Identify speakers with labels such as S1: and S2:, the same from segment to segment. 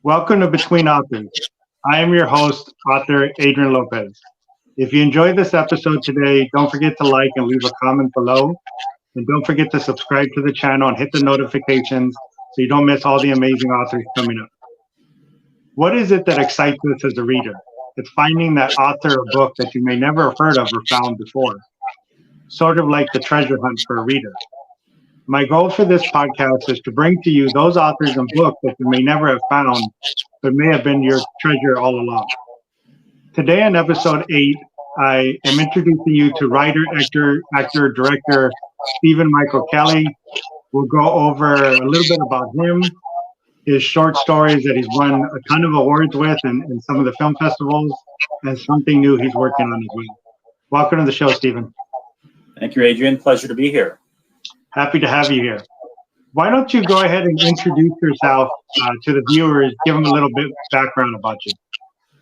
S1: Welcome to Between Authors. I am your host, author Adrian Lopez. If you enjoyed this episode today, don't forget to like and leave a comment below. And don't forget to subscribe to the channel and hit the notifications so you don't miss all the amazing authors coming up. What is it that excites us as a reader? It's finding that author or book that you may never have heard of or found before, sort of like the treasure hunt for a reader. My goal for this podcast is to bring to you those authors and books that you may never have found, but may have been your treasure all along. Today on episode 8, I am introducing you to writer, actor, director Stephen Michael Kelly. We'll go over a little bit about him, his short stories that he's won a ton of awards with in some of the film festivals, and something new he's working on as well. Welcome to the show, Stephen.
S2: Thank you, Adrian. Pleasure to be here.
S1: Happy to have you here. Why don't you go ahead and introduce yourself to the viewers, give them a little bit background about you.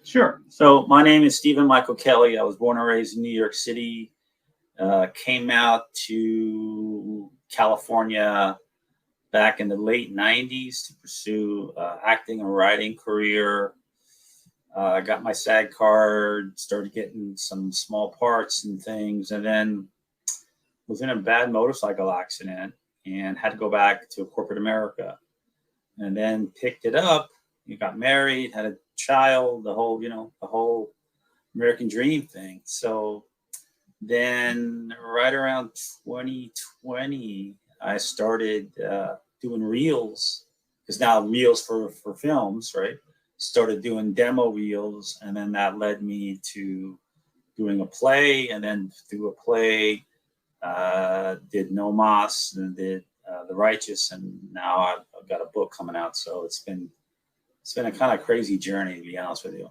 S2: Sure. So my name is Stephen Michael Kelly. I was born and raised in New York City. Came out to California back in the late 90s to pursue acting and writing career. I got my SAG card, started getting some small parts and things, and then was in a bad motorcycle accident and had to go back to corporate America, and then picked it up. You got married, had a child, the whole American dream thing. So then right around 2020, I started doing reels, because now reels for films, right? Started doing demo reels, and then that led me to doing a play, and then through a play, did No Mas and did The Righteous, and now I've got a book coming out. So it's been a kind of crazy journey, to be honest with you.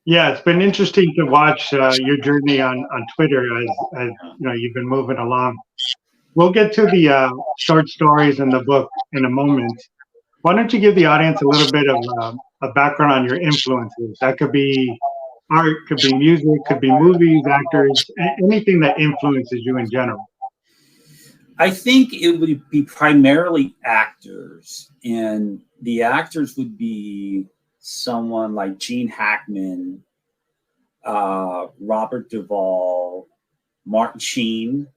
S1: Yeah, it's been interesting to watch your journey on Twitter as you know, you've been moving along. We'll get to the short stories in the book in a moment. Why don't you give the audience a little bit of a background on your influences? That could be art, could be music, could be movies, actors, anything that influences you in general.
S2: I think it would be primarily actors, and the actors would be someone like Gene Hackman, Robert Duvall, Martin Sheen,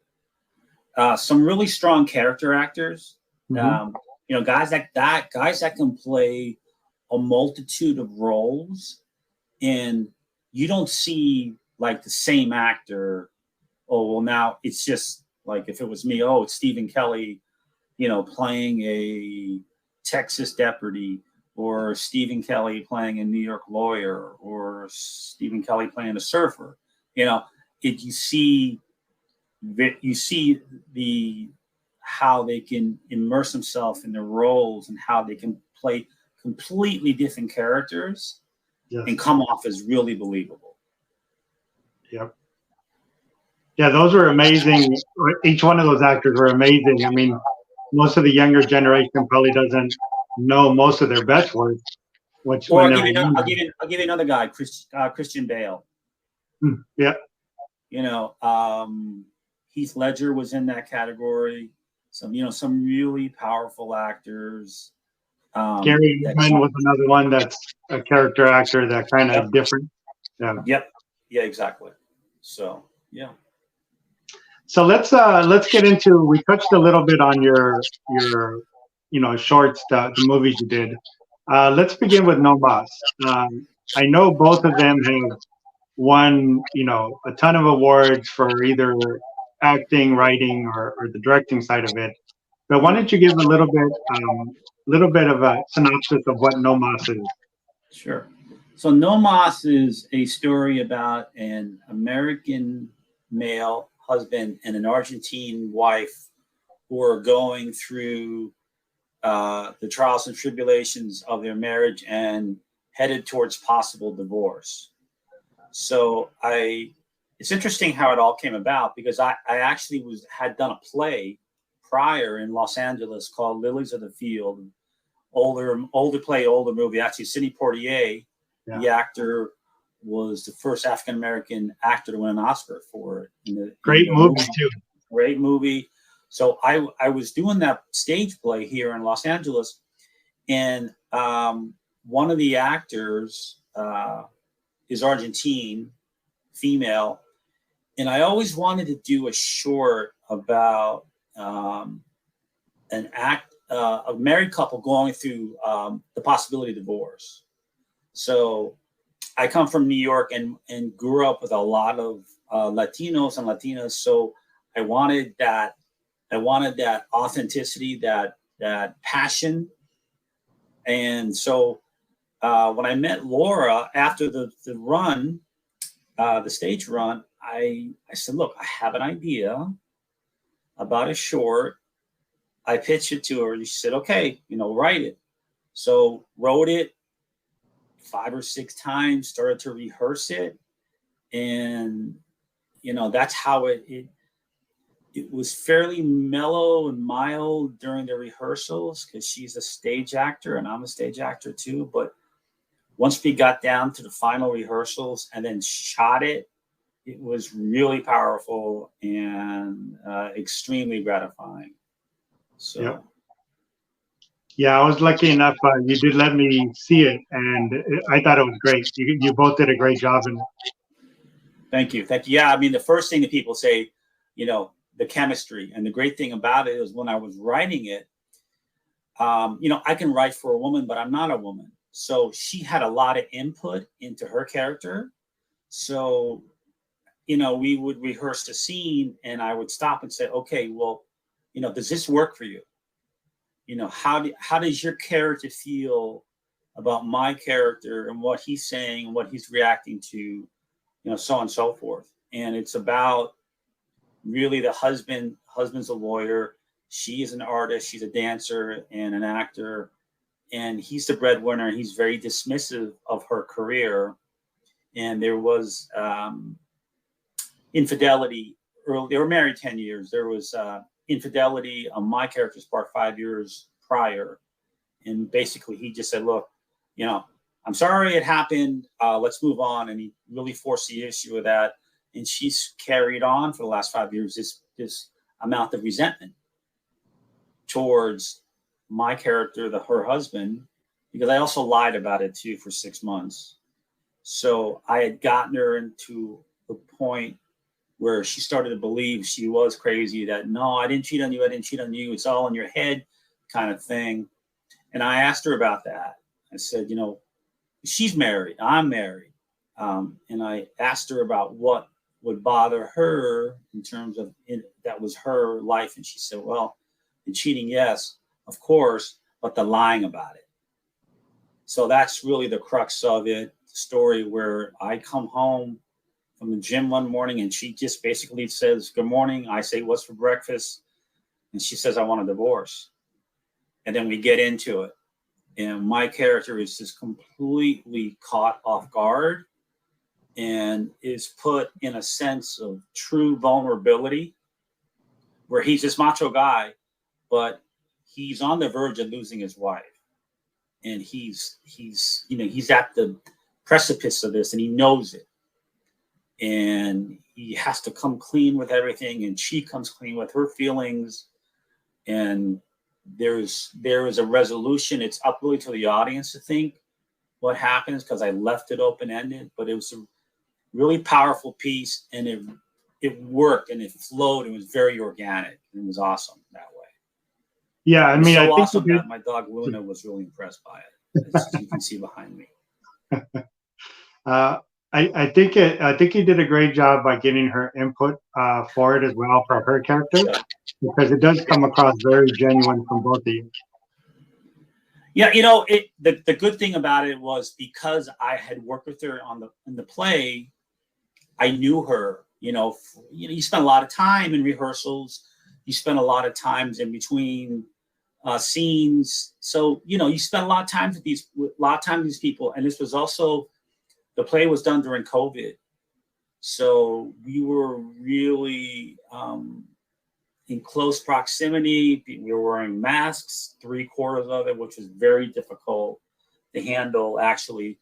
S2: some really strong character actors. Mm-hmm. Guys that can play a multitude of roles, and you don't see like the same actor. Oh, well, now it's just like if it was me, it's Stephen Kelly, playing a Texas deputy, or Stephen Kelly playing a New York lawyer, or Stephen Kelly playing a surfer. You see how they can immerse themselves in their roles and how they can play completely different characters. Yes. And come off as really believable.
S1: Yep. Yeah, those were amazing. Each one of those actors were amazing. I mean, most of the younger generation probably doesn't know most of their best work.
S2: I'll give you another guy, Christian Bale.
S1: Yeah.
S2: Heath Ledger was in that category. Some really powerful actors.
S1: Gary Edwin was another one that's a character actor that kind of different. Yeah.
S2: Yep. Yeah, exactly. So, yeah.
S1: So let's get into, we touched a little bit on your shorts, the movies you did. Let's begin with No Mas. I know both of them have won, a ton of awards for either acting, writing, or the directing side of it. But why don't you give a little bit of a synopsis of what No Mas is?
S2: Sure. So No Mas is a story about an American male husband and an Argentine wife who are going through the trials and tribulations of their marriage and headed towards possible divorce. So it's interesting how it all came about, because I actually had done a play prior in Los Angeles called Lilies of the Field. Older play, older movie. Actually, Sidney Poitier, the actor, was the first African-American actor to win an Oscar for it.
S1: Great movie too.
S2: Great movie. So I was doing that stage play here in Los Angeles, and one of the actors is Argentine, female, and I always wanted to do a short about a married couple going through the possibility of divorce. So I come from New York and grew up with a lot of Latinos and Latinas. So I wanted that authenticity, that passion. And so when I met Laura after the run, the stage run, I said, look, I have an idea about a short. I pitched it to her and she said, okay, write it. So wrote it 5 or 6 times, started to rehearse it. And, that's how it was fairly mellow and mild during the rehearsals because she's a stage actor and I'm a stage actor too. But once we got down to the final rehearsals and then shot it, it was really powerful and extremely gratifying. So,
S1: yep. Yeah, I was lucky enough. You did let me see it, and I thought it was great. You both did a great job in it.
S2: Thank you. Yeah, I mean, the first thing that people say, the chemistry, and the great thing about it is when I was writing it, I can write for a woman, but I'm not a woman. So she had a lot of input into her character. So, we would rehearse the scene and I would stop and say, okay, well, does this work for you? How does your character feel about my character and what he's saying and what he's reacting to, so on and so forth. And it's about really the husband's a lawyer. She is an artist. She's a dancer and an actor. And he's the breadwinner. He's very dismissive of her career. And there was infidelity. They were married 10 years. There was infidelity on my character's part 5 years prior. And basically he just said, look, I'm sorry it happened. Let's move on. And he really forced the issue of that. And she's carried on for the last 5 years this amount of resentment towards my character, her husband, because I also lied about it too for 6 months. So I had gotten her into the point where she started to believe she was crazy, that no, I didn't cheat on you. It's all in your head kind of thing. And I asked her about that. I said, she's married, I'm married. And I asked her about what would bother her in terms of that was her life. And she said, well, the cheating, yes, of course, but the lying about it. So that's really the crux of it, the story where I come home from the gym one morning and she just basically says, good morning. I say, what's for breakfast? And she says, I want a divorce. And then we get into it. And my character is just completely caught off guard and is put in a sense of true vulnerability where he's this macho guy, but he's on the verge of losing his wife. And he's at the precipice of this and he knows it. And he has to come clean with everything. And she comes clean with her feelings. And there is a resolution. It's up really to the audience to think what happens because I left it open-ended, but it was a really powerful piece and it worked and it flowed. It was very organic. It was awesome that way.
S1: Yeah, I mean,
S2: so
S1: I think
S2: awesome that my dog Luna was really impressed by it, as you can see behind me.
S1: I think you did a great job by getting her input for it as well from her character, because it does come across very genuine from both of you.
S2: Yeah, the good thing about it was because I had worked with her in the play, I knew her. You spend a lot of time in rehearsals. You spend a lot of times in between scenes. So you spend a lot of time with these people. And this was also, the play was done during COVID, so we were really in close proximity. We were wearing masks 3/4 of it, which was very difficult to handle actually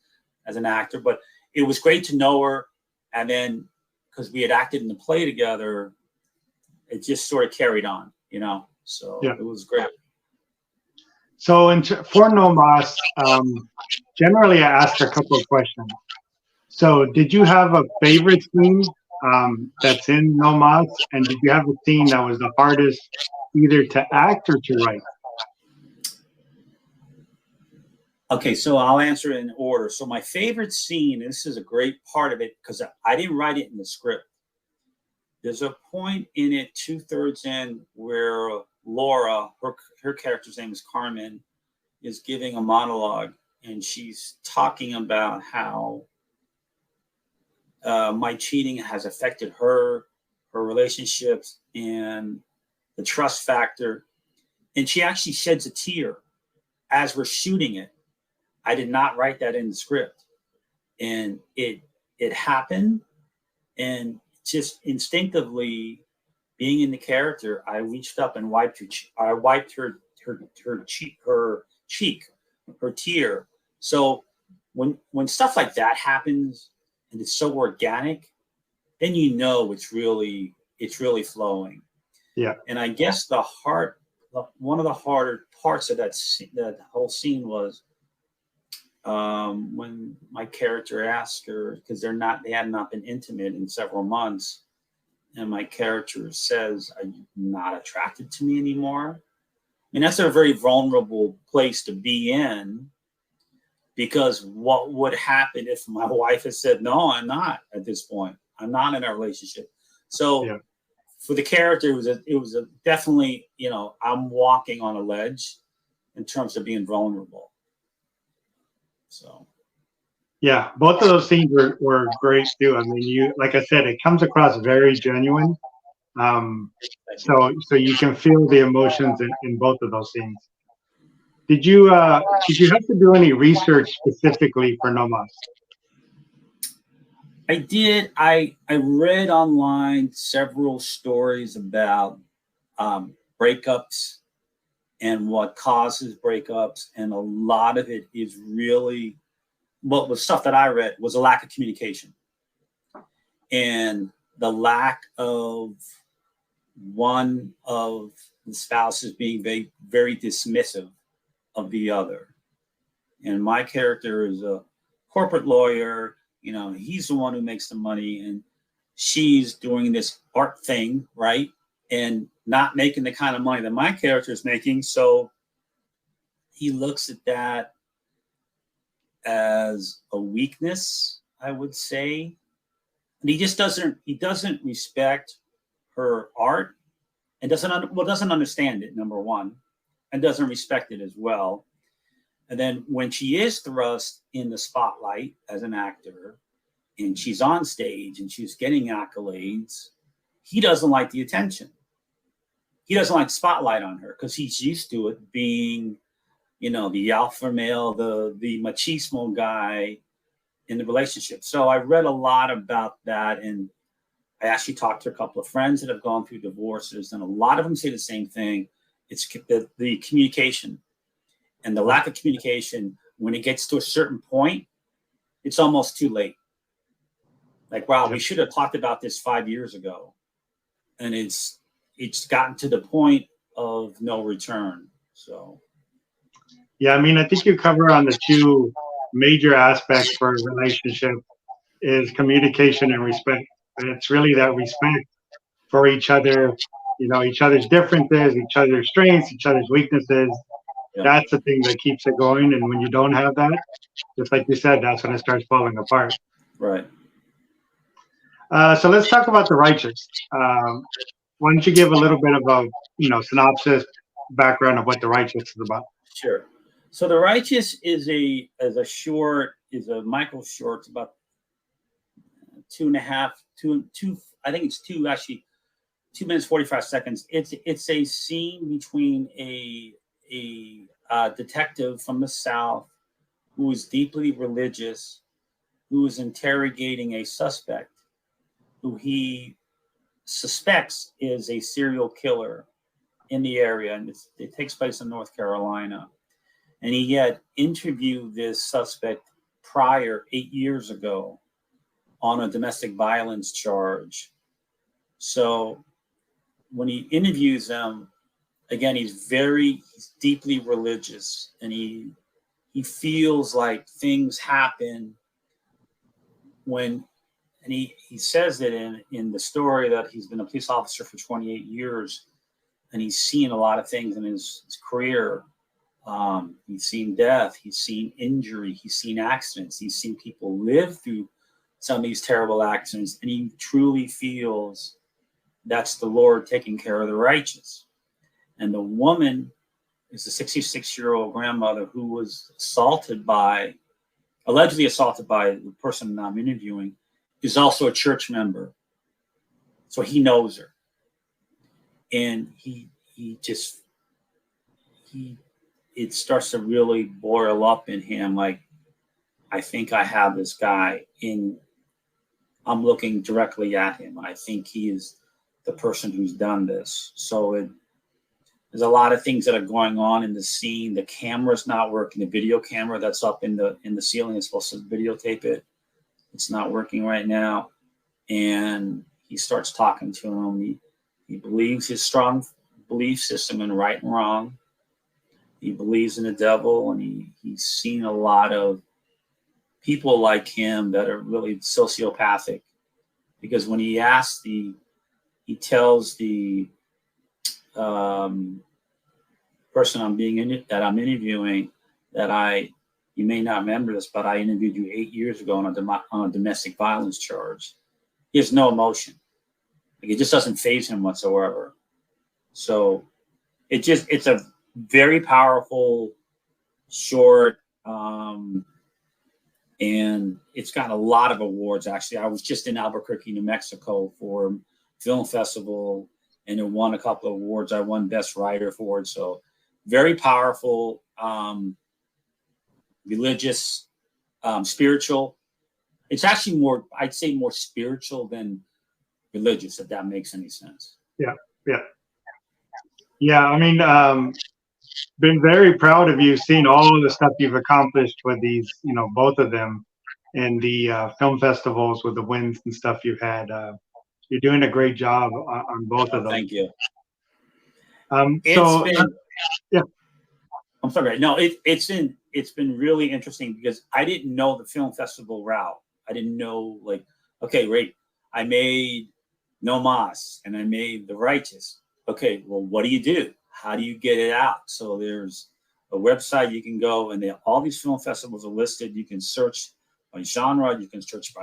S2: as an actor. But it was great to know her, and then because we had acted in the play together, it just sort of carried on, So yeah. It was great.
S1: So for No Mas, generally I ask a couple of questions. So did you have a favorite scene that's in No Mas? And did you have a scene that was the hardest either to act or to write?
S2: Okay, so I'll answer it in order. So my favorite scene, and this is a great part of it because I didn't write it in the script. There's a point in it, 2/3 in, where Laura, her character's name is Carmen, is giving a monologue, and she's talking about how my cheating has affected her relationships, and the trust factor. And she actually sheds a tear as we're shooting it. I did not write that in the script, and it happened, and just instinctively, being in the character, I reached up and wiped her cheek, her tear. So when stuff like that happens and it's so organic, then you know it's really flowing.
S1: Yeah.
S2: And I guess one of the harder parts of that whole scene was when my character asked her, because they had not been intimate in several months, and my character says, "Are you not attracted to me anymore?" I mean, that's a very vulnerable place to be in, because what would happen if my wife had said, "No, I'm not at this point. I'm not in a relationship." So
S1: yeah.
S2: For the character, it was a definitely, I'm walking on a ledge in terms of being vulnerable. So.
S1: Yeah, both of those scenes were great too. I mean, like I said, it comes across very genuine. So you can feel the emotions in both of those scenes. Did you have to do any research specifically for No Mas?
S2: I did. I read online several stories about breakups and what causes breakups, and a lot of it is really, what was stuff that I read was a lack of communication and the lack of one of the spouses being very, very dismissive of the other. And my character is a corporate lawyer. He's the one who makes the money, and she's doing this art thing, right? And not making the kind of money that my character is making. So he looks at that as a weakness, I would say. And he doesn't respect her art, and doesn't understand it, number one, and doesn't respect it as well. And then when she is thrust in the spotlight as an actor, and she's on stage and she's getting accolades, he doesn't like the attention. He doesn't like spotlight on her because he's used to it being, the alpha male, the machismo guy in the relationship. So I read a lot about that, and I actually talked to a couple of friends that have gone through divorces, and a lot of them say the same thing. It's the communication. And the lack of communication, when it gets to a certain point, it's almost too late. Like, wow, we should have talked about this 5 years ago. And it's gotten to the point of no return. So.
S1: Yeah, I mean, I think you cover on the two major aspects for a relationship is communication and respect. And it's really that respect for each other, each other's differences, each other's strengths, each other's weaknesses. Yeah. That's the thing that keeps it going. And when you don't have that, just like you said, that's when it starts falling apart.
S2: Right.
S1: So let's talk about The Righteous. Why don't you give a little bit of a synopsis, background of what The Righteous is about?
S2: Sure. So The Righteous is a Michael short. It's about 2.5, I think it's 2 minutes 45 seconds. It's a scene between a detective from the South who is deeply religious, who is interrogating a suspect who he suspects is a serial killer in the area, and it takes place in North Carolina. And he had interviewed this suspect prior, 8 years ago, on a domestic violence charge. So when he interviews them, again, he's deeply religious, and he feels like things happen when, and he says that in the story that he's been a police officer for 28 years, and he's seen a lot of things in his career. He's seen death, he's seen injury, he's seen accidents, he's seen people live through some of these terrible accidents, and he truly feels that's the Lord taking care of the righteous. And the woman is a 66-year-old grandmother who was allegedly assaulted by the person I'm interviewing, is also a church member. So he knows her. And it starts to really boil up in him. Like, I think I have this guy I'm looking directly at him. I think he is the person who's done this. So there's a lot of things that are going on in the scene. The camera's not working. The video camera that's up in the ceiling is supposed to videotape it. It's not working right now. And he starts talking to him. He believes his strong belief system in right and wrong. He believes in the devil, and he's seen a lot of people like him that are really sociopathic. Because when he tells the person that I'm interviewing that you may not remember this, but I interviewed you 8 years ago on a domestic violence charge. He has no emotion. Like, it just doesn't faze him whatsoever. So it's a very powerful short, and it's got a lot of awards. Actually, I was just in Albuquerque, New Mexico for film festival, and it won a couple of awards. I won Best Writer for it. So very powerful, religious, spiritual. It's actually I'd say more spiritual than religious, if that makes any sense.
S1: Yeah. I mean, been very proud of you, seeing all of the stuff you've accomplished with these, both of them, and the film festivals with the wins and stuff you've had. You're doing a great job on both of them.
S2: Thank you.
S1: Yeah.
S2: I'm sorry. No, it's been really interesting because I didn't know the film festival route. I didn't know, like, okay, right, I made No Mas and I made The Righteous. Okay, well, what do you do? How do you get it out? So there's a website you can go, and all these film festivals are listed. You can search by genre. You can search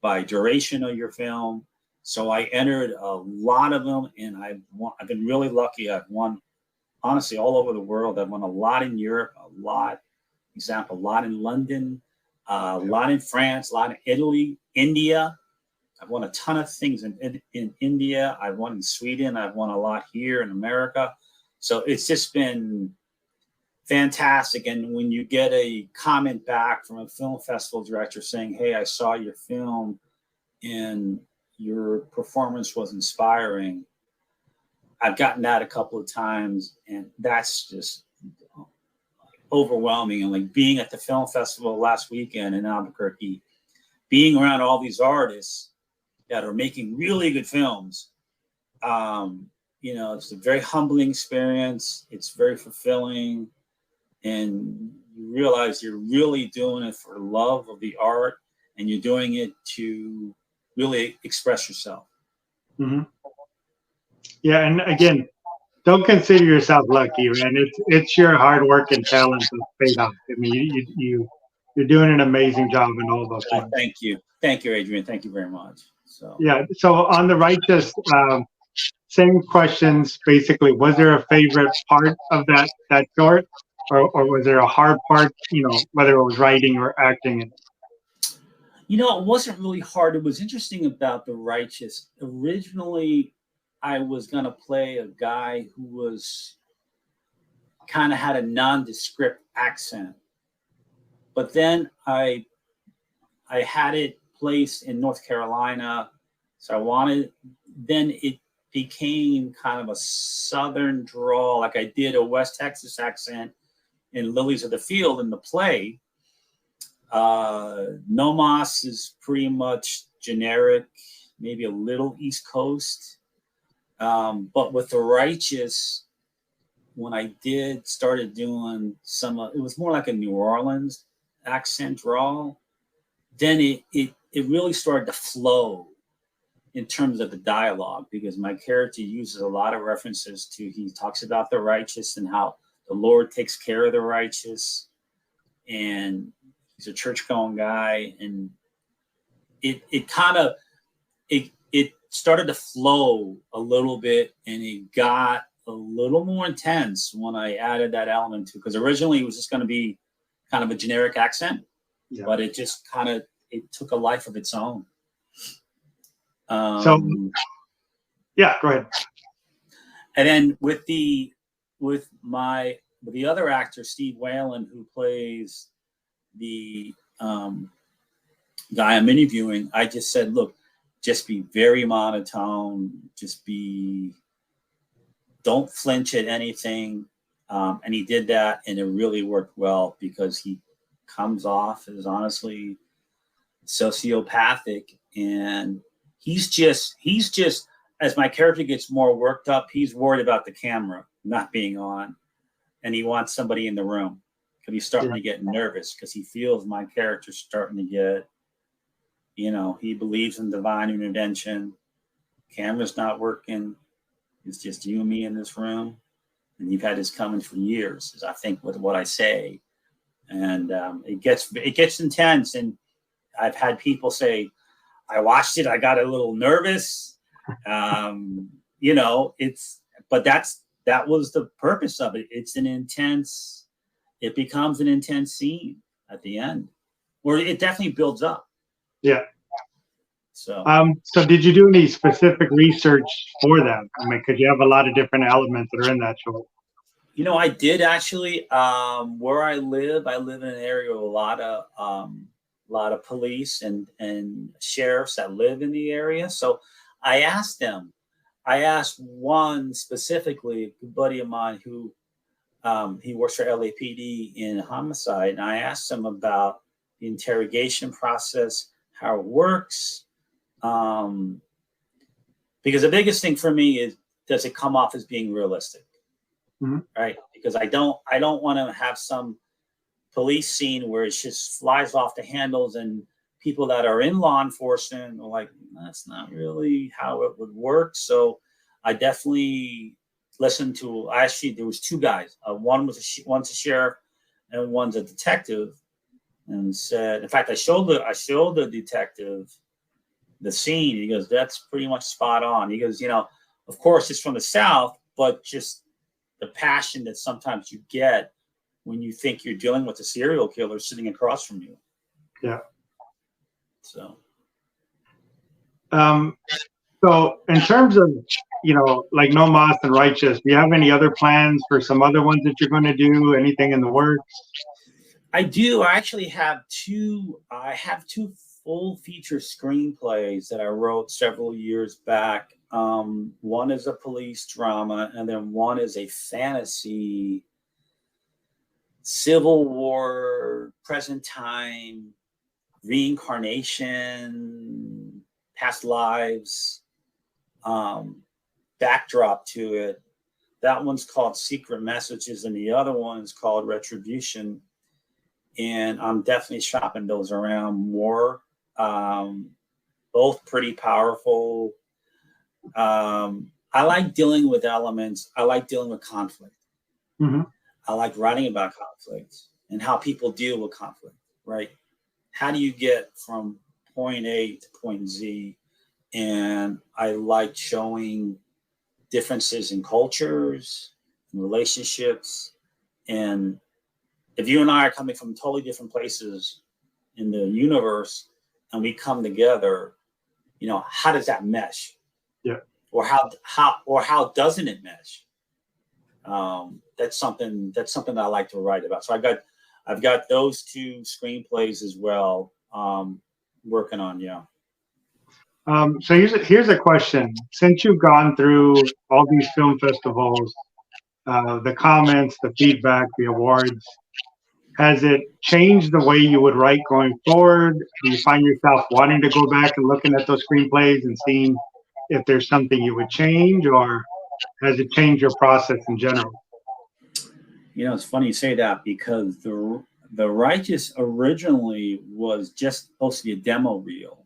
S2: by duration of your film. So I entered a lot of them, and I've been really lucky. I've won, honestly, all over the world. I've won a lot in Europe, a lot in London, a lot in France, a lot in Italy, India. I've won a ton of things in India. I've won in Sweden. I've won a lot here in America. So it's just been fantastic. And when you get a comment back from a film festival director saying, hey, I saw your film and your performance was inspiring, I've gotten that a couple of times, and that's just overwhelming. And like being at the film festival last weekend in Albuquerque, being around all these artists that are making really good films, it's a very humbling experience. It's very fulfilling, and you realize you're really doing it for love of the art, and you're doing it to really express yourself.
S1: Mm-hmm. Yeah, and again, don't consider yourself lucky, man. It's your hard work and talent that's paid off. I mean, you're doing an amazing job in all those things.
S2: Thank you, Adrian. Thank you very much. So
S1: yeah. So on The Righteous, same questions basically. Was there a favorite part of that short, or was there a hard part? Whether it was writing or acting.
S2: It wasn't really hard. It was interesting about The Righteous. Originally, I was going to play a guy who was kind of had a nondescript accent. But then I had it placed in North Carolina. So then it became kind of a Southern drawl. Like I did a West Texas accent in Lilies of the Field in the play. No Mas is pretty much generic, maybe a little East Coast. But with The Righteous, when I started doing it was more like a New Orleans accent drawl. Then it really started to flow in terms of the dialogue, because my character uses a lot of references to, he talks about the righteous and how the Lord takes care of the righteous, and he's a church going guy, and it kind of it started to flow a little bit, and it got a little more intense when I added that element to, because originally it was just going to be kind of a generic accent, but it just kind of, it took a life of its own.
S1: So, yeah, go ahead.
S2: And then with the other actor, Steve Whalen, who plays the guy I'm interviewing, I just said, look, just be very monotone, don't flinch at anything. And he did that, and it really worked well, because he comes off as honestly sociopathic, and he's just, as my character gets more worked up, he's worried about the camera not being on, and he wants somebody in the room, because he's starting to get nervous, because he feels my character's starting to get, he believes in divine intervention. Camera's not working. It's just you and me in this room. And you've had this coming for years, is I think with what I say. And it gets intense. And I've had people say, I watched it, I got a little nervous. But that was the purpose of it. It becomes an intense scene at the end, where it definitely builds up.
S1: Yeah.
S2: So
S1: did you do any specific research for that? I mean, because you have a lot of different elements that are in that show.
S2: I did actually. Where I live in an area with a lot of police and sheriffs that live in the area. So I asked them. I asked one specifically, a buddy of mine who he works for LAPD in homicide, and I asked him about the interrogation process, how it works. Because the biggest thing for me is, does it come off as being realistic?
S1: Mm-hmm.
S2: Right? Because I don't want to have some police scene where it just flies off the handles, and people that are in law enforcement are like, that's not really how it would work. So I definitely listened to, there was two guys. One's a sheriff and one's a detective, and said, in fact, I showed the detective the scene. He goes, that's pretty much spot on. He goes, of course it's from the South, but just the passion that sometimes you get when you think you're dealing with a serial killer sitting across from you.
S1: Yeah.
S2: So
S1: in terms of, like No Moss and Righteous, do you have any other plans for some other ones that you're going to do? Anything in the works?
S2: I do. I actually have two full feature screenplays that I wrote several years back. One is a police drama, and then one is a fantasy Civil War, present time, reincarnation, past lives, backdrop to it. That one's called Secret Messages, and the other one is called Retribution. And I'm definitely shopping those around more. Both pretty powerful. I like dealing with elements. I like dealing with conflict.
S1: Mm-hmm.
S2: I like writing about conflict and how people deal with conflict, right? How do you get from point A to point Z? And I like showing differences in cultures and relationships. And if you and I are coming from totally different places in the universe and we come together, how does that mesh?
S1: Yeah.
S2: Or how doesn't it mesh? That's something that I like to write about. So I've got those two screenplays as well, working on. Yeah.
S1: So here's a question. Since you've gone through all these film festivals, the comments, the feedback, the awards, has it changed the way you would write going forward? Do you find yourself wanting to go back and looking at those screenplays and seeing if there's something you would change, or has it changed your process in general?
S2: You know, it's funny you say that because the Righteous originally was just supposed to be a demo reel.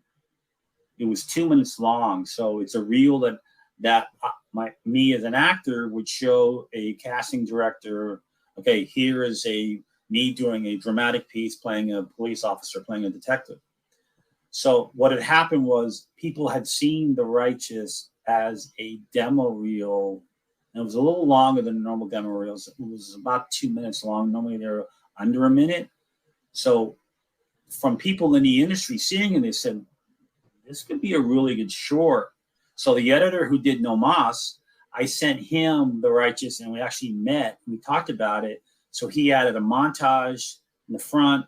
S2: It was 2 minutes long, so it's a reel that me as an actor would show a casting director. Okay, here is me doing a dramatic piece, playing a police officer, playing a detective. So what had happened was people had seen The Righteous as a demo reel. And it was a little longer than normal demo reels. It was about 2 minutes long. Normally they're under a minute. So from people in the industry seeing it, they said, this could be a really good short. So the editor who did No Mas, I sent him The Righteous, and we actually met. We talked about it. So he added a montage in the front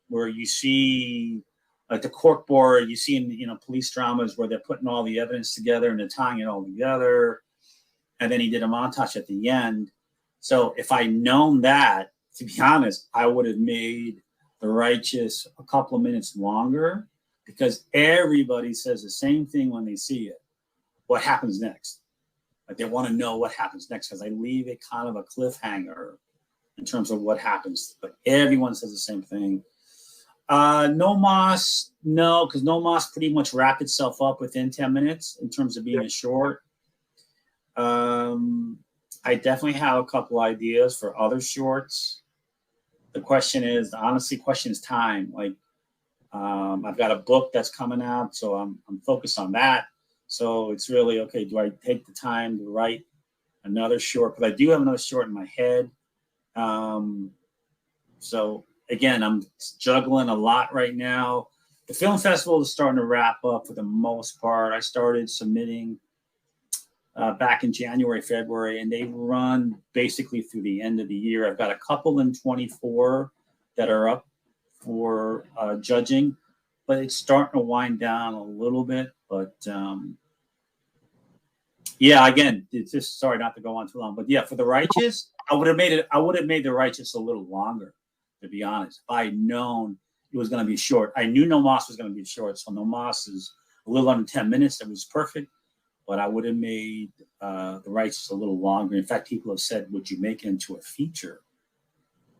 S2: where you see like the corkboard you see in police dramas where they're putting all the evidence together and they're tying it all together. And then he did a montage at the end. So if I'd known that, to be honest, I would have made The Righteous a couple of minutes longer, because everybody says the same thing when they see it. What happens next? Like they want to know what happens next, because I leave it kind of a cliffhanger in terms of what happens. But everyone says the same thing. No Mas, no, because No Mas pretty much wrapped itself up within 10 minutes in terms of being a short. I definitely have a couple ideas for other shorts. The question is time. Like, I've got a book that's coming out, so I'm focused on that. So it's really, okay, do I take the time to write another short? Because I do have another short in my head. So again, I'm juggling a lot right now. The film festival is starting to wrap up for the most part. I started submitting back in January, February, and they run basically through the end of the year. I've got a couple in 24 that are up for judging, but it's starting to wind down a little bit. But yeah, again, it's just, sorry not to go on too long, but yeah, for The Righteous, I would have made The Righteous a little longer, to be honest. If I had known it was going to be short, I knew No Mas was going to be short, so No Mas is a little under 10 minutes. That was perfect. But I would have made The Righteous a little longer. In fact, people have said, would you make it into a feature?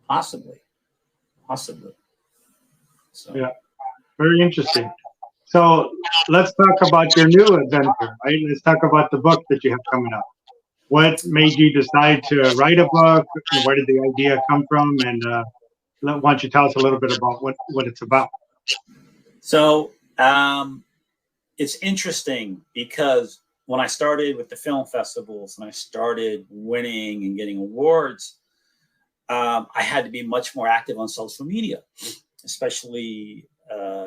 S2: Possibly. So.
S1: Yeah, very interesting. So let's talk about your new adventure, right? Let's talk about the book that you have coming up. What made you decide to write a book? And where did the idea come from? And why don't you tell us a little bit about what it's about?
S2: So it's interesting because when I started with the film festivals and I started winning and getting awards, I had to be much more active on social media, especially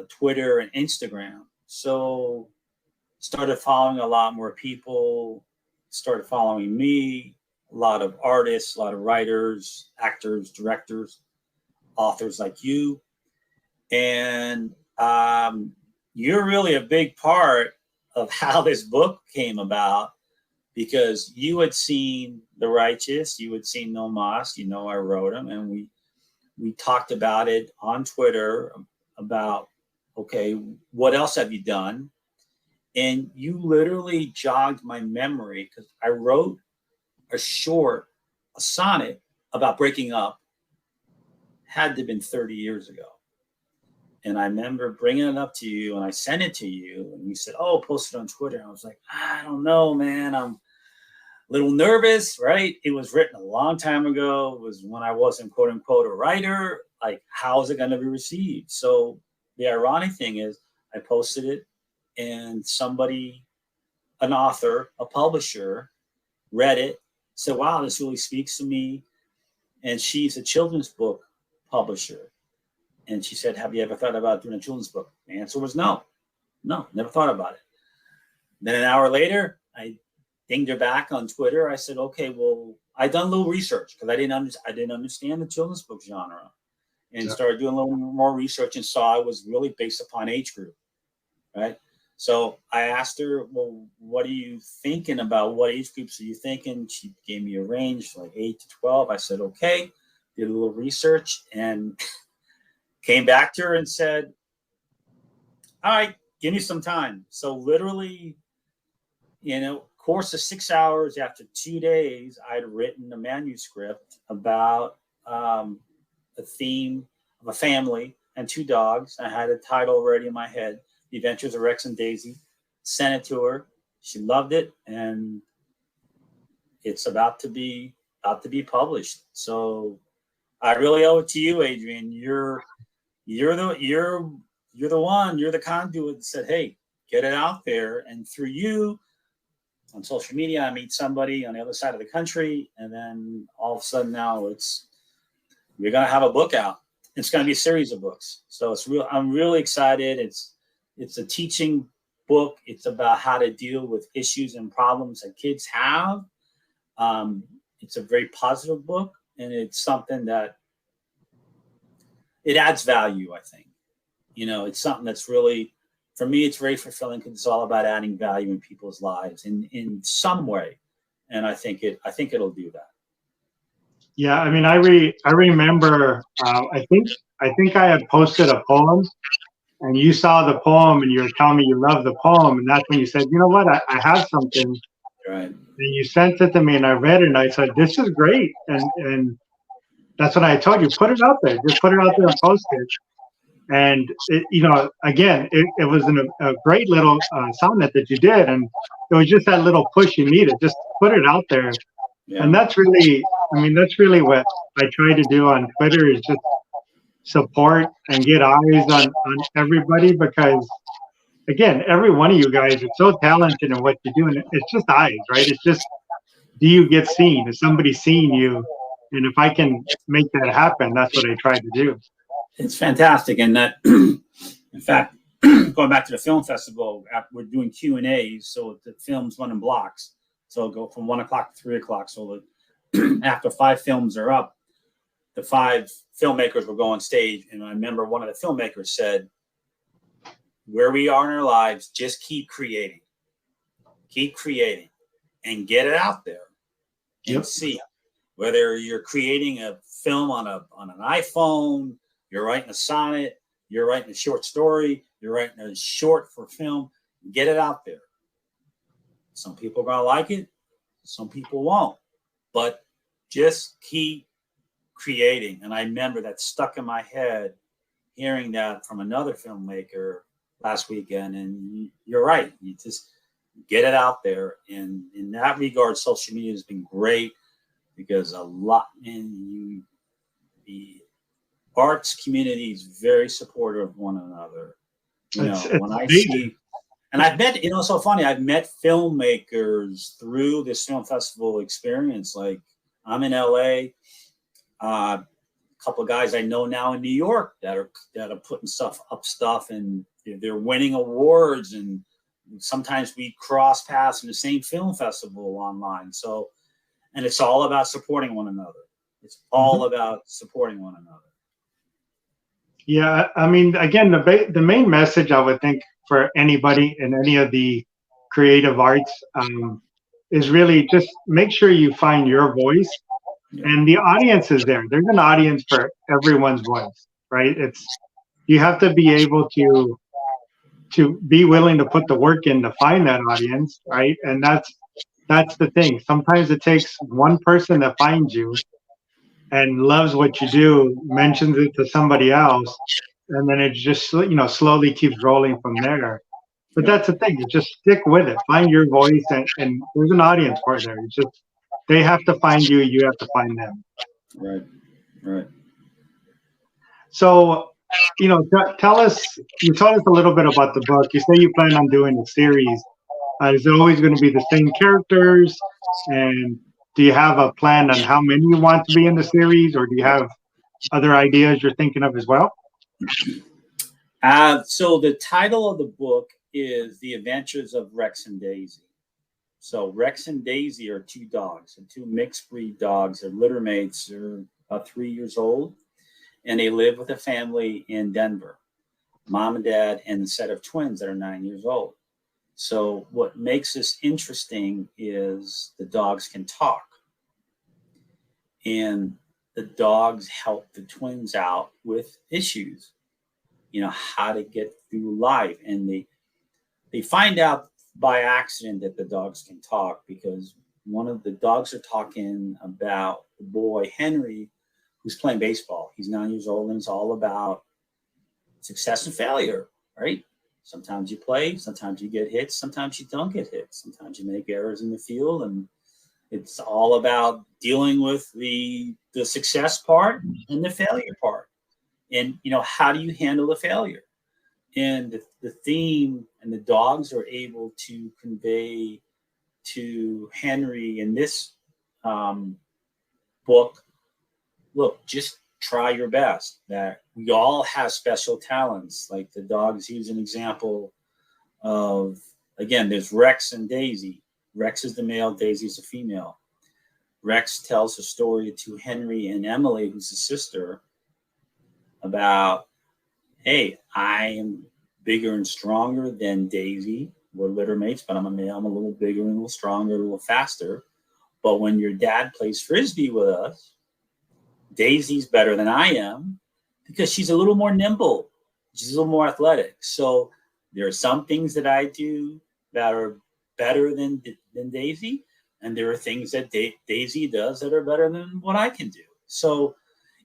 S2: Twitter and Instagram. So started following a lot more people, started following me, a lot of artists, a lot of writers, actors, directors, authors like you. And you're really a big part of how this book came about, because you had seen The Righteous, you had seen No Mas, I wrote them, and we talked about it on Twitter about, okay, what else have you done? And you literally jogged my memory, because I wrote a sonnet about breaking up, had to have been 30 years ago. And I remember bringing it up to you, and I sent it to you, and you said, oh, post it on Twitter. And I was like, I don't know, man. I'm a little nervous, right? It was written a long time ago. It was when I wasn't, quote unquote, a writer. Like, how is it going to be received? So the ironic thing is I posted it, and somebody, an author, a publisher, read it, said, wow, this really speaks to me. And she's a children's book publisher. And she said, have you ever thought about doing a children's book? The answer was no, never thought about it. Then an hour later, I dinged her back on Twitter. I said, okay, well, I done a little research, because I didn't understand the children's book genre, and started doing a little more research and saw it was really based upon age group, right? So I asked her, well, what are you thinking about? What age groups are you thinking? She gave me a range, like 8 to 12. I said, okay, did a little research, and came back to her and said, all right, give me some time. So literally, course of 6 hours, after 2 days, I'd written a manuscript about a theme of a family and 2 dogs. I had a title already in my head, The Adventures of Rex and Daisy. Sent it to her. She loved it, and it's about to be published. So I really owe it to you, Adrian. You're the one. You're the conduit that said, "Hey, get it out there." And through you, on social media, I meet somebody on the other side of the country, and then all of a sudden now you're gonna have a book out. It's gonna be a series of books. So I'm really excited. It's a teaching book. It's about how to deal with issues and problems that kids have. It's a very positive book, and it's something that it adds value, I think. It's something that's really, for me, it's very fulfilling because it's all about adding value in people's lives in some way. And I think it'll do that.
S1: Yeah, I mean, I remember. I think I had posted a poem, and you saw the poem, and you were telling me you love the poem, and that's when you said, "You know what? I have something."
S2: Right.
S1: And you sent it to me, and I read it, and I said, "This is great." And that's what I told you. Put it out there. Just put it out there and post it. And again, it was a great little sonnet that you did, and it was just that little push you needed. Just put it out there.
S2: Yeah.
S1: And that's really what I try to do on Twitter, is just support and get eyes on everybody, because again, every one of you guys are so talented in what you do, and it's just eyes, right? It's just, do you get seen? Is somebody seeing you? And if I can make that happen, that's what I try to do.
S2: It's fantastic. And that, in fact, going back to the film festival, we're doing Q&As, so the films run in blocks. So it'll go from 1 o'clock to 3 o'clock. So that after 5 films are up, the 5 filmmakers will go on stage. And I remember one of the filmmakers said, "Where we are in our lives, just keep creating, and get it out there and
S1: Yep.
S2: see. Whether you're creating a film on an iPhone, you're writing a sonnet, you're writing a short story, you're writing a short for film, get it out there. Some people are going to like it, some people won't, but just keep creating." And I remember that stuck in my head, hearing that from another filmmaker last weekend. And you're right, you just get it out there. And in that regard, social media has been great, because the arts community is very supportive of one another. When I see, and I've met, it's so funny, I've met filmmakers through this film festival experience. Like, I'm in LA, a couple of guys I know now in New York that are putting stuff, and they're winning awards, and sometimes we cross paths in the same film festival online. So, and it's all about supporting one another. It's all about supporting one another.
S1: Yeah, I mean, again, the main message I would think for anybody in any of the creative arts is really just make sure you find your voice, and the audience is there. There's an audience for everyone's voice, right? You have to be able to be willing to put the work in to find that audience, right? And that's the thing. Sometimes it takes one person that finds you and loves what you do, mentions it to somebody else, and then it just slowly keeps rolling from there. But that's the thing. You just stick with it. Find your voice, and there's an audience for it there. It's just, they have to find you. You have to find them.
S2: Right.
S1: So, tell us. You told us a little bit about the book. You say you plan on doing a series. Is it always going to be the same characters? And do you have a plan on how many you want to be in the series, or do you have other ideas you're thinking of as well?
S2: So the title of the book is The Adventures of Rex and Daisy. So Rex and Daisy are 2 dogs, and 2 mixed breed dogs. They're litter mates. They're about 3 years old, and they live with a family in Denver, mom and dad, and a set of twins that are 9 years old. So what makes this interesting is the dogs can talk, and the dogs help the twins out with issues, how to get through life. And they find out by accident that the dogs can talk, because one of the dogs are talking about the boy Henry, who's playing baseball. He's 9 years old, and it's all about success and failure, right? Sometimes you play, sometimes you get hits, sometimes you don't get hits, sometimes you make errors in the field, and it's all about dealing with the success part and the failure part. And, how do you handle the failure? And the theme and the dogs are able to convey to Henry in this book, look, just try your best, that we all have special talents. Like the dogs use an example of, again, there's Rex and Daisy. Rex is the male, Daisy is the female. Rex tells a story to Henry and Emily, who's the sister, about, hey, I am bigger and stronger than Daisy. We're litter mates, but I'm a male. I'm a little bigger and a little stronger, a little faster. But when your dad plays Frisbee with us, Daisy's better than I am because she's a little more nimble. She's a little more athletic. So there are some things that I do that are better than Daisy, and there are things that Daisy does that are better than what I can do. So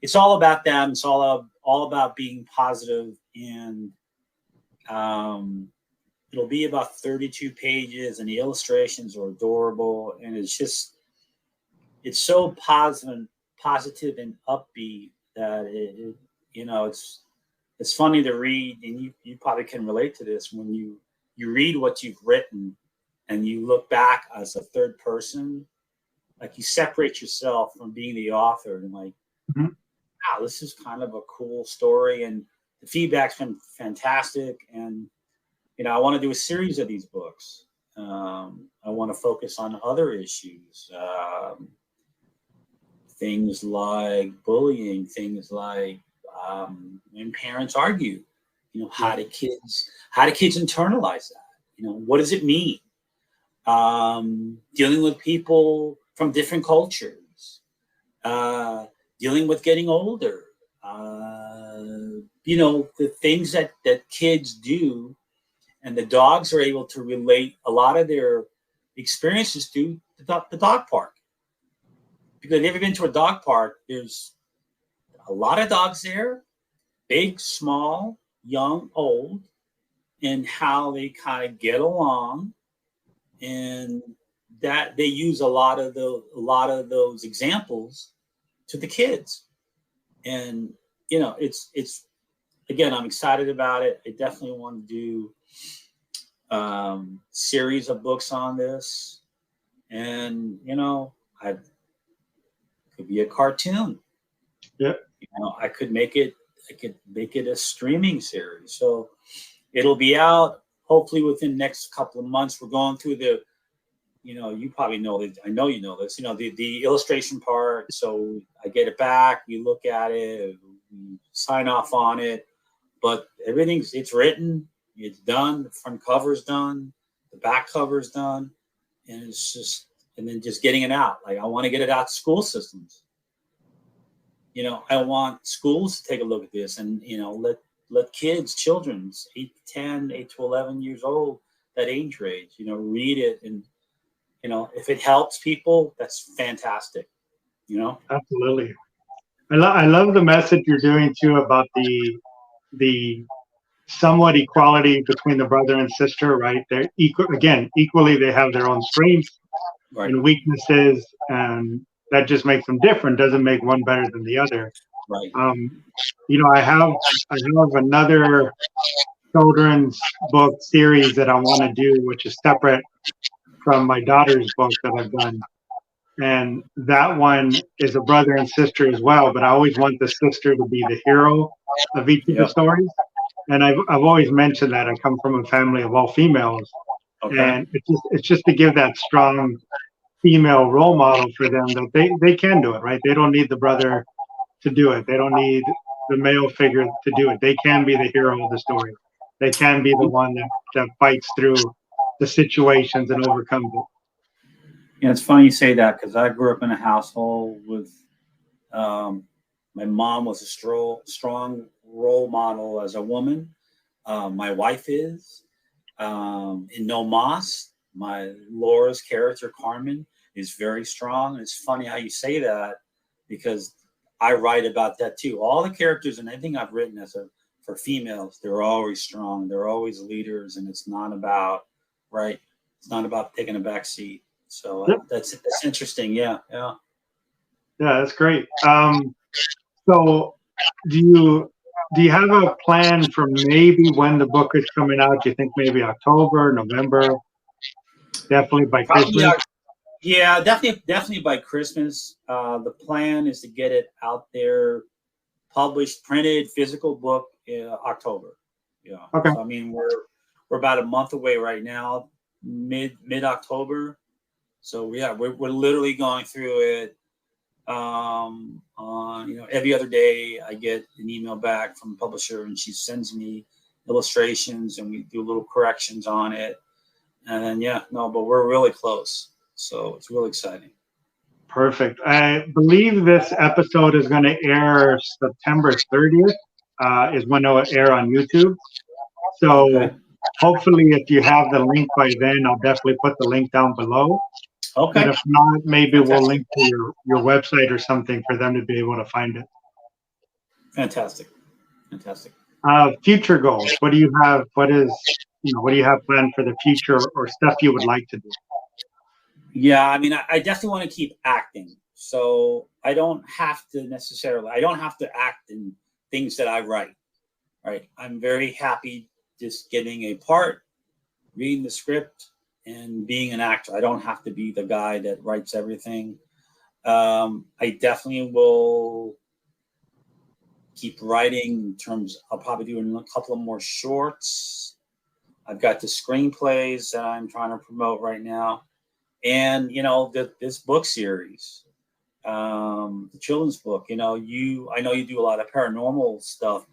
S2: it's all about them. It's all about being positive, and it'll be about 32 pages, and the illustrations are adorable, and it's so positive and upbeat that it's funny to read, and you probably can relate to this when you read what you've written and you look back as a third person, like you separate yourself from being the author and like, wow, this is kind of a cool story, and the feedback's been fantastic, and I want to do a series of these books. I want to focus on other issues. Things like bullying, things like when parents argue, how do kids internalize that? What does it mean? Dealing with people from different cultures, dealing with getting older, the things that kids do, and the dogs are able to relate a lot of their experiences to the dog park. Because if you've ever been to a dog park, there's a lot of dogs there, big, small, young, old, and how they kind of get along, and that they use a lot of those examples to the kids. And it's again, I'm excited about it. I definitely want to do series of books on this, and I could be a cartoon.
S1: Yeah.
S2: I could make it a streaming series. So it'll be out hopefully within the next couple of months. We're going through the, you probably know this. I know you know this. The illustration part. So I get it back. We look at it. We sign off on it. But it's written. It's done. The front cover's done. The back cover's done. And it's just, and then just getting it out. Like I want to get it out to school systems. I want schools to take a look at this and, let children, 8 to 10, 8 to 11 years old, that age range, read it. And, if it helps people, that's fantastic,
S1: Absolutely. I love the message you're doing too about the somewhat equality between the brother and sister, right? They're equally, they have their own strengths and weaknesses, and that just makes them different. Doesn't make one better than the other.
S2: Right.
S1: I have another children's book series that I want to do, which is separate from my daughter's book that I've done. And that one is a brother and sister as well, but I always want the sister to be the hero of each of the stories. And I've always mentioned that I come from a family of all females. Okay. And it's just to give that strong female role model for them that they can do it, right? They don't need the brother to do it. They don't need the male figure to do it. They can be the hero of the story. They can be the one that fights through the situations and overcomes it.
S2: Yeah, it's funny you say that because I grew up in a household with my mom was a strong role model as a woman. My wife is. In No Mas, my Laura's character, Carmen, is very strong. And it's funny how you say that because I write about that too. All the characters and anything I've written for females, they're always strong. They're always leaders, and it's not about It's not about taking a back seat. So that's interesting. Yeah.
S1: Yeah, that's great. So do you have a plan for maybe when the book is coming out? Do you think maybe October, November? Definitely by Christmas.
S2: Yeah, definitely by Christmas. The plan is to get it out there, published, printed, physical book in October. Yeah.
S1: Okay.
S2: So, I mean, we're about a month away right now, mid October. So yeah, we're literally going through it. Every other day I get an email back from the publisher, and she sends me illustrations, and we do little corrections on it. And then but we're really close. So it's really exciting.
S1: Perfect. I believe this episode is going to air September 30th, is when it will air on YouTube. So hopefully if you have the link by then, I'll definitely put the link down below.
S2: Okay.
S1: But if not, maybe we'll link to your website or something for them to be able to find it.
S2: Fantastic.
S1: Future goals. What do you have? What do you have planned for the future, or stuff you would like to do?
S2: Yeah, I mean, I definitely want to keep acting. So I don't have to act in things that I write. Right. I'm very happy just getting a part, reading the script, and being an actor. I don't have to be the guy that writes everything. I definitely will keep writing in terms. I'll probably do a couple of more shorts. I've got the screenplays that I'm trying to promote right now. And, this book series, the children's book, I know you do a lot of paranormal stuff.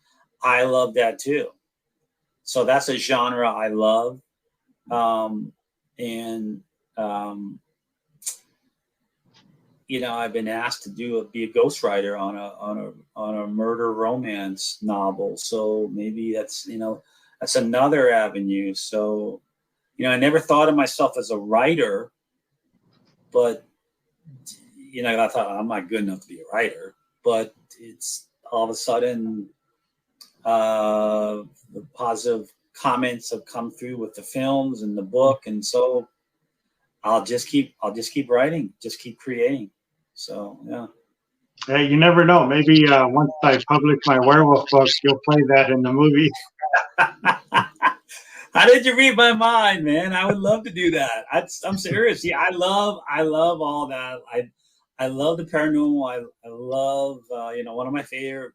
S2: I love that too. So that's a genre I love. I've been asked to be a ghostwriter on a murder romance novel. So maybe that's another avenue. So, I never thought of myself as a writer, but, I thought I'm not good enough to be a writer, but it's all of a sudden, the positive comments have come through with the films and the book. And so I'll just keep writing, just keep creating. So, yeah.
S1: Hey, you never know. Maybe once I publish my werewolf book, you'll play that in the movie.
S2: How did you read my mind, man? I would love to do that. I'm serious. Yeah, I love all that. I love the paranormal. I love, one of my favorite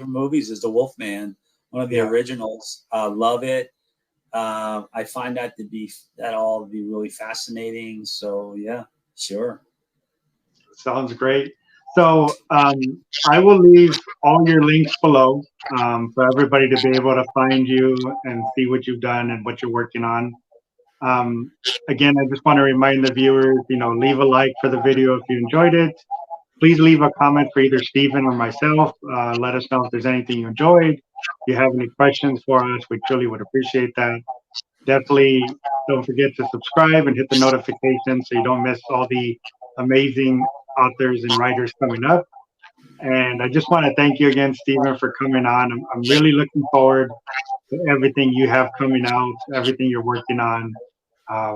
S2: movies is The Wolfman, one of the originals. I love it. I find that to be really fascinating. So yeah, sure.
S1: Sounds great. So I will leave all your links below for everybody to be able to find you and see what you've done and what you're working on. Again, I just want to remind the viewers, leave a like for the video if you enjoyed it. Please leave a comment for either Stephen or myself. Let us know if there's anything you enjoyed. If you have any questions for us, we truly would appreciate that. Definitely don't forget to subscribe and hit the notification so you don't miss all the amazing authors and writers coming up. And I just want to thank you again, Stephen, for coming on. I'm really looking forward to everything you have coming out, everything you're working on.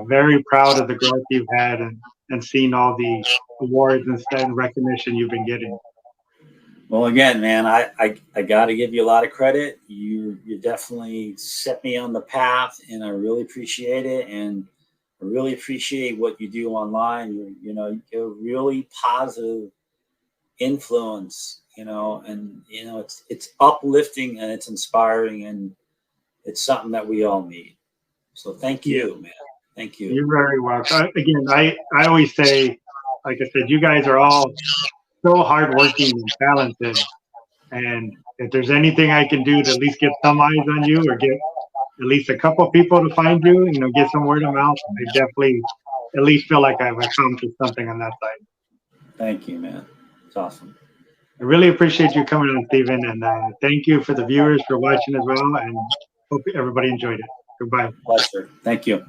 S1: Very proud of the growth you've had and seeing all the awards and recognition you've been getting.
S2: Well, again, man, I got to give you a lot of credit. You definitely set me on the path, and I really appreciate it. And I really appreciate what you do online. You're a really positive influence, and it's uplifting and it's inspiring, and it's something that we all need. So thank you, man. Thank you.
S1: You're very welcome. Again, I always say, like I said, you guys are all so hardworking and talented. And if there's anything I can do to at least get some eyes on you, or get at least a couple people to find you, get some word of mouth, I definitely at least feel like I've accomplished something on that side.
S2: Thank you, man. It's awesome.
S1: I really appreciate you coming on, Stephen, and thank you for the viewers for watching as well, and hope everybody enjoyed it. Goodbye.
S2: Pleasure. Thank you.